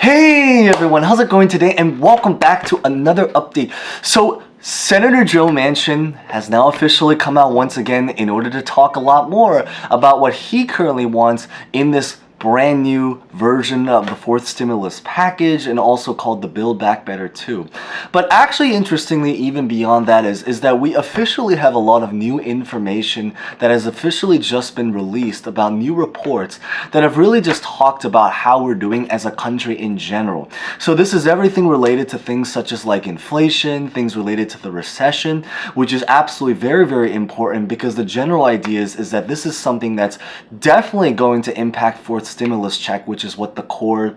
Hey everyone, how's it going today? And welcome back to another update. So Senator Joe Manchin has now officially come out once again in order to talk a lot more about what he currently wants in this brand new version of the fourth stimulus package, and also called the Build Back Better 2. But actually, interestingly, even beyond that is that we officially have a lot of new information that has officially just been released about new reports that have really just talked about how we're doing as a country in general. So this is everything related to things such as like inflation, things related to the recession, which is absolutely very, very important, because the general idea is that this is something that's definitely going to impact fourth stimulus check, which is what the core,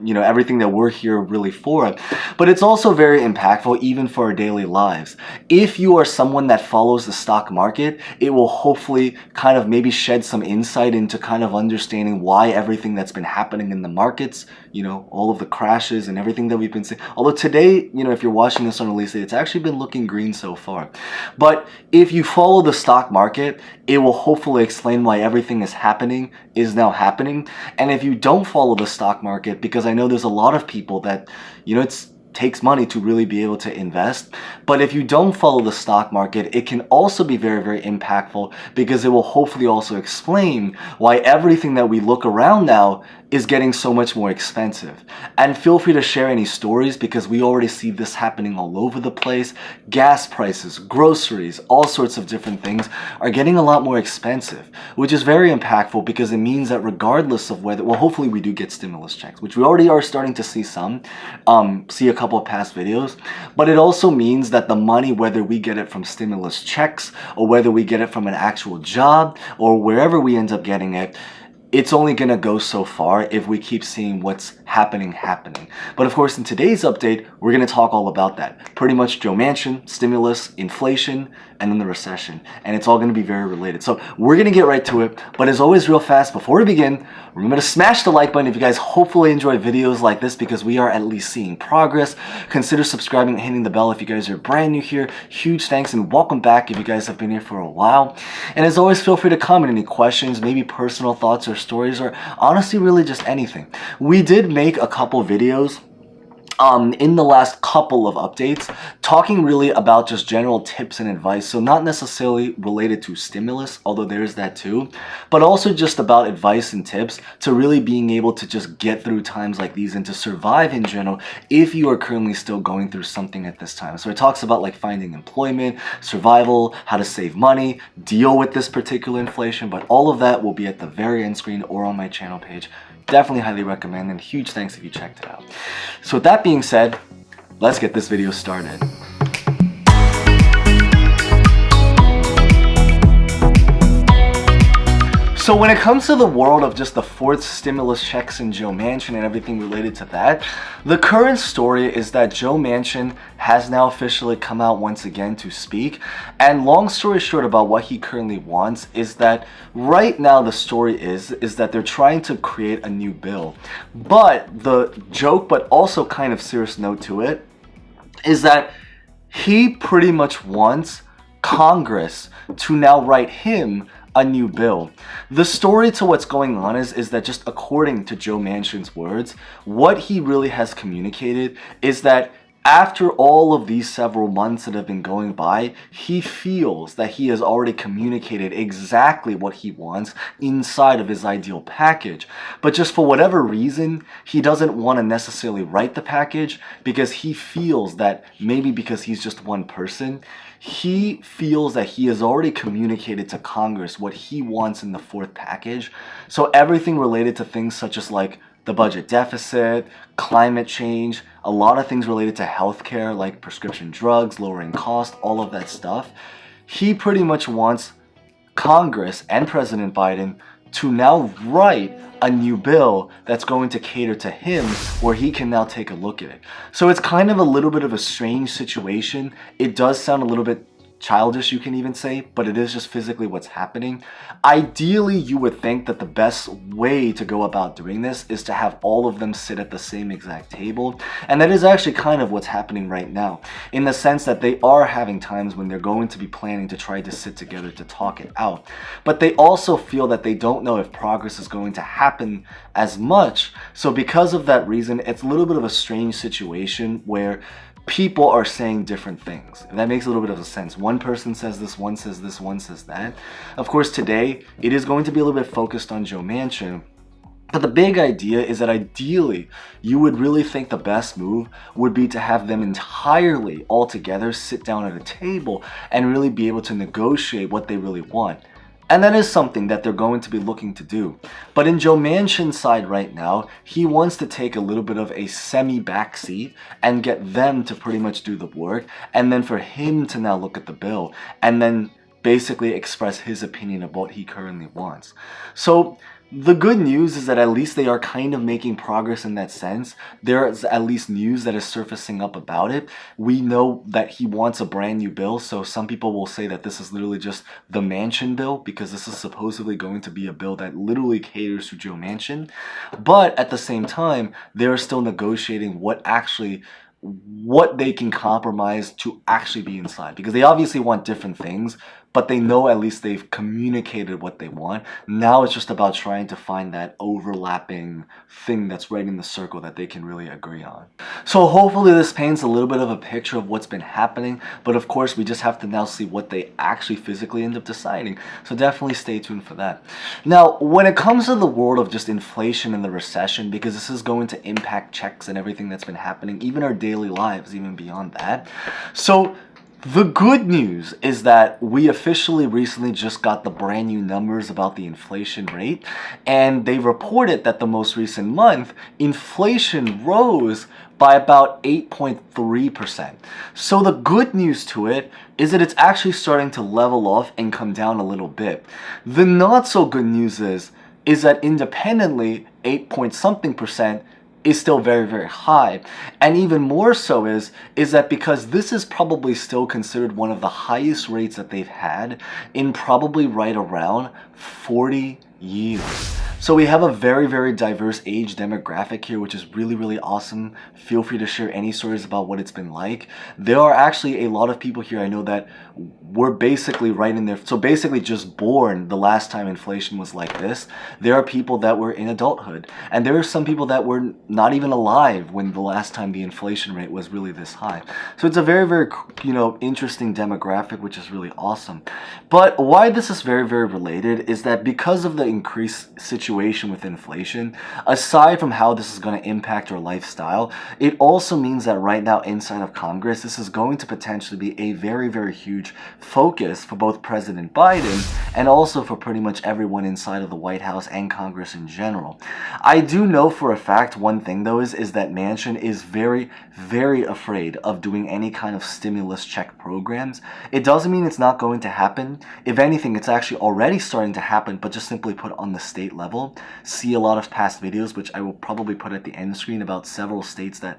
everything that we're here really for. But it's also very impactful even for our daily lives. If you are someone that follows the stock market, it will hopefully kind of maybe shed some insight into kind of understanding why everything that's been happening in the markets, all of the crashes and everything that we've been seeing. Although today, if you're watching this on release day, it's actually been looking green so far. But if you follow the stock market, it will hopefully explain why everything is now happening. And if you don't follow the stock market, because I know there's a lot of people that, it takes money to really be able to invest. But if you don't follow the stock market, it can also be very, very impactful, because it will hopefully also explain why everything that we look around now is getting so much more expensive. And feel free to share any stories, because we already see this happening all over the place. Gas prices, groceries, all sorts of different things are getting a lot more expensive, which is very impactful, because it means that regardless of whether, well, hopefully we do get stimulus checks, which we already are starting to see some, see a couple of past videos, but it also means that the money, whether we get it from stimulus checks or whether we get it from an actual job or wherever we end up getting it, it's only going to go so far if we keep seeing what's happening. But of course, in today's update, we're going to talk all about that. Pretty much Joe Manchin, stimulus, inflation, and then the recession. And it's all going to be very related. So we're going to get right to it. But as always, real fast, before we begin, remember to smash the like button if you guys hopefully enjoy videos like this, because we are at least seeing progress. Consider subscribing and hitting the bell if you guys are brand new here. Huge thanks and welcome back if you guys have been here for a while. And as always, feel free to comment any questions, maybe personal thoughts or stories, or honestly really just anything. We did make a couple videos in the last couple of updates talking really about just general tips and advice, so not necessarily related to stimulus, although there's that too, but also just about advice and tips to really being able to just get through times like these and to survive in general if you are currently still going through something at this time. So it talks about like finding employment, survival, how to save money, deal with this particular inflation, but all of that will be at the very end screen or on my channel page. Definitely highly recommend, and huge thanks if you checked it out. So with that being said, let's get this video started. So when it comes to the world of just the fourth stimulus checks and Joe Manchin and everything related to that, the current story is that Joe Manchin has now officially come out once again to speak. And long story short about what he currently wants is that right now the story is that they're trying to create a new bill. But the joke, but also kind of serious note to it, is that he pretty much wants Congress to now write him a new bill. The story to what's going on is that, just according to Joe Manchin's words, what he really has communicated is that after all of these several months that have been going by, he feels that he has already communicated exactly what he wants inside of his ideal package. But just for whatever reason, he doesn't want to necessarily write the package, because he feels that maybe because he's just one person, he feels that he has already communicated to Congress what he wants in the fourth package. So everything related to things such as like the budget deficit, climate change, a lot of things related to healthcare like prescription drugs, lowering cost, all of that stuff. He pretty much wants Congress and President Biden to now write a new bill that's going to cater to him, where he can now take a look at it. So it's kind of a little bit of a strange situation. It does sound a little bit childish, you can even say, but it is just physically what's happening. Ideally, you would think that the best way to go about doing this is to have all of them sit at the same exact table, and that is actually kind of what's happening right now, in the sense that they are having times when they're going to be planning to try to sit together to talk it out, but they also feel that they don't know if progress is going to happen as much. So because of that reason, it's a little bit of a strange situation where people are saying different things. And that makes a little bit of a sense. One person says this, one says this, one says that. Of course, today, it is going to be a little bit focused on Joe Manchin. But the big idea is that ideally, you would really think the best move would be to have them entirely all together sit down at a table and really be able to negotiate what they really want. And that is something that they're going to be looking to do. But in Joe Manchin's side right now, he wants to take a little bit of a semi-backseat and get them to pretty much do the work, and then for him to now look at the bill and then basically express his opinion of what he currently wants. So the good news is that at least they are kind of making progress in that sense. There is at least news that is surfacing up about it. We know that he wants a brand new bill, so some people will say that this is literally just the Manchin bill, because this is supposedly going to be a bill that literally caters to Joe Manchin. But at the same time, they're still negotiating what they can compromise to actually be inside, because they obviously want different things, but they know at least they've communicated what they want. Now it's just about trying to find that overlapping thing that's right in the circle that they can really agree on. So hopefully this paints a little bit of a picture of what's been happening, but of course we just have to now see what they actually physically end up deciding. So definitely stay tuned for that. Now, when it comes to the world of just inflation and the recession, because this is going to impact checks and everything that's been happening, even our daily lives, even beyond that. So the good news is that we officially recently just got the brand new numbers about the inflation rate, and they reported that the most recent month, inflation rose by about 8.3%. So the good news to it is that it's actually starting to level off and come down a little bit. The not so good news is that independently, 8 point something percent is still very, very high. And even more so is that because this is probably still considered one of the highest rates that they've had in probably right around 40 years. So we have a very, very diverse age demographic here, which is really, really awesome. Feel free to share any stories about what it's been like. There are actually a lot of people here I know that were basically right in there. So basically just born the last time inflation was like this. There are people that were in adulthood. And there are some people that were not even alive when the last time the inflation rate was really this high. So it's a very, very, interesting demographic, which is really awesome. But why this is very, very related is that because of the increased situation with inflation, aside from how this is going to impact our lifestyle, it also means that right now inside of Congress, this is going to potentially be a very, very huge focus for both President Biden and also for pretty much everyone inside of the White House and Congress in general. I do know for a fact one thing though is that Manchin is very, very afraid of doing any kind of stimulus check programs. It doesn't mean it's not going to happen. If anything, it's actually already starting to happen, but just simply put on the state level. See a lot of past videos, which I will probably put at the end screen, about several states that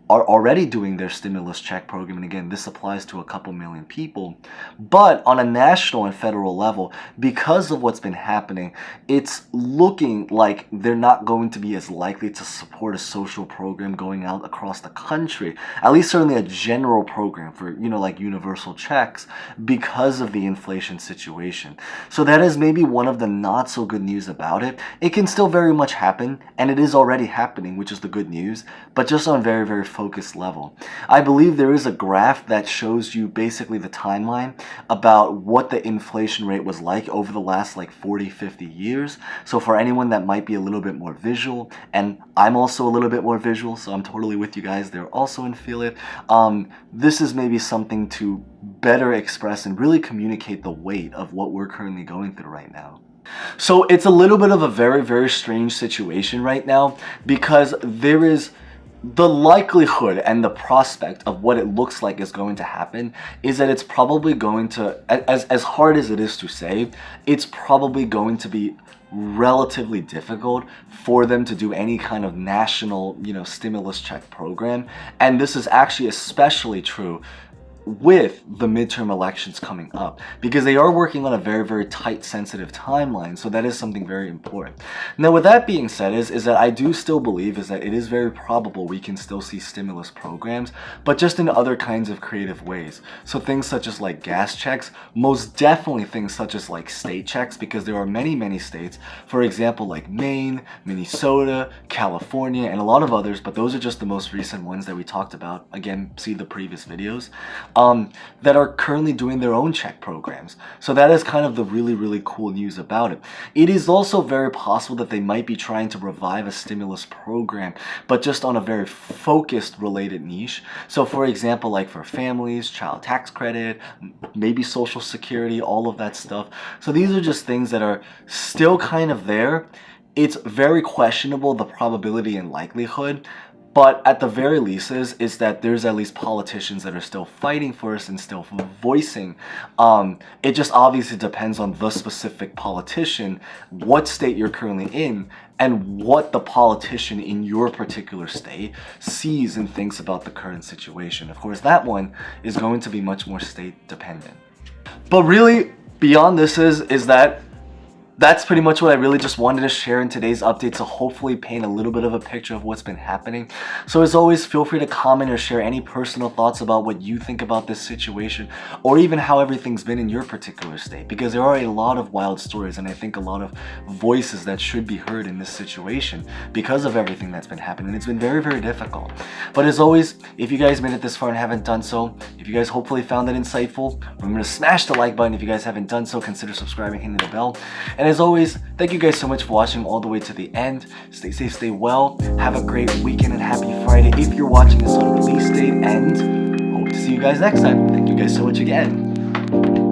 are already doing their stimulus check program. And again, this applies to a couple million people. But on a national and federal level, because of what's been happening, it's looking like they're not going to be as likely to support a social program going out across the country, at least certainly a general program for, like universal checks, because of the inflation situation. So that is maybe one of the not so good news about it. It can still very much happen, and it is already happening, which is the good news, but just on very, very focused level. I believe there is a graph that shows you basically the timeline about what the inflation rate was like over the last 40, 50 years. So for anyone that might be a little bit more visual, and I'm also a little bit more visual, so I'm totally with you guys there also and feel it. This is maybe something to better express and really communicate the weight of what we're currently going through right now. So it's a little bit of a very, very strange situation right now, because there is the likelihood and the prospect of what it looks like is going to happen is that it's probably going to, as hard as it is to say, it's probably going to be relatively difficult for them to do any kind of national, stimulus check program. And this is actually especially true with the midterm elections coming up, because they are working on a very, very tight, sensitive timeline. So that is something very important. Now, with that being said, is that I do still believe is that it is very probable we can still see stimulus programs, but just in other kinds of creative ways. So things such as like gas checks, most definitely things such as like state checks, because there are many, many states, for example, like Maine, Minnesota, California, and a lot of others, but those are just the most recent ones that we talked about. Again, see the previous videos. That are currently doing their own check programs. So that is kind of the really, really cool news about it. It is also very possible that they might be trying to revive a stimulus program, but just on a very focused related niche. So for example, like for families, child tax credit, maybe social security, all of that stuff. So these are just things that are still kind of there. It's very questionable, the probability and likelihood. But at the very least is that there's at least politicians that are still fighting for us and still voicing. It just obviously depends on the specific politician, what state you're currently in, and what the politician in your particular state sees and thinks about the current situation. Of course, that one is going to be much more state dependent. But really, beyond this is that that's pretty much what I really just wanted to share in today's update, to hopefully paint a little bit of a picture of what's been happening. So as always, feel free to comment or share any personal thoughts about what you think about this situation, or even how everything's been in your particular state, because there are a lot of wild stories and I think a lot of voices that should be heard in this situation because of everything that's been happening. It's been very, very difficult. But as always, if you guys made it this far and haven't done so, if you guys hopefully found it insightful, remember to smash the like button. If you guys haven't done so, consider subscribing, hitting the bell. And as always, thank you guys so much for watching all the way to the end. Stay safe, stay well, have a great weekend, and happy Friday if you're watching this on release date, and hope to see you guys next time. Thank you guys so much again.